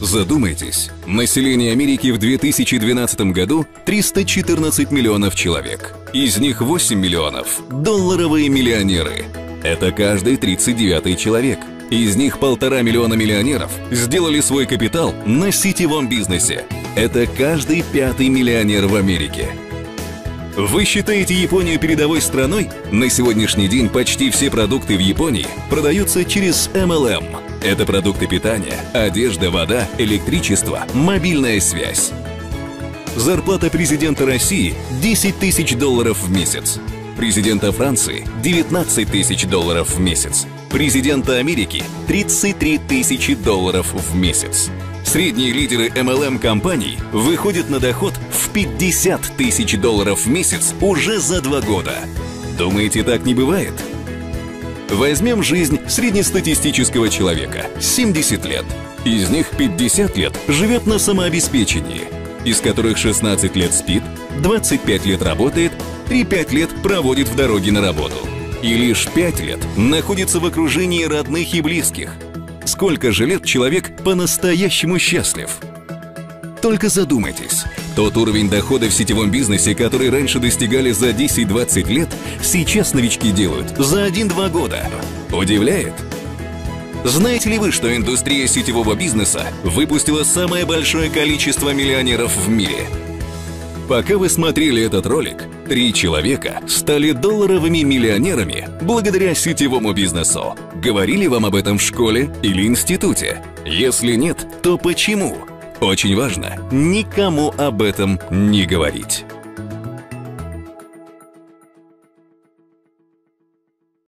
Задумайтесь, население Америки в 2012 году 314 миллионов человек. Из них 8 миллионов – долларовые миллионеры. Это каждый 39-й человек. Из них 1,5 миллиона миллионеров сделали свой капитал на сетевом бизнесе. Это каждый 5-й миллионер в Америке. Вы считаете Японию передовой страной? На сегодняшний день почти все продукты в Японии продаются через MLM. Это продукты питания, одежда, вода, электричество, мобильная связь. Зарплата президента России – $10 тысяч в месяц. Президента Франции – $19 тысяч в месяц. Президента Америки – $33 тысячи в месяц. Средние лидеры MLM-компаний выходят на доход в $50 тысяч в месяц уже за 2 года. Думаете, так не бывает? Возьмем жизнь среднестатистического человека – 70 лет. Из них 50 лет живет на самообеспечении, из которых 16 лет спит, 25 лет работает, 3-5 лет проводит в дороге на работу. И лишь 5 лет находится в окружении родных и близких. Сколько же лет человек по-настоящему счастлив? Только задумайтесь. Тот уровень дохода в сетевом бизнесе, который раньше достигали за 10-20 лет, сейчас новички делают за 1-2 года. Удивляет? Знаете ли вы, что индустрия сетевого бизнеса выпустила самое большое количество миллионеров в мире? Пока вы смотрели этот ролик, 3 человека стали долларовыми миллионерами благодаря сетевому бизнесу. Говорили вам об этом в школе или институте? Если нет, то почему? Очень важно никому об этом не говорить.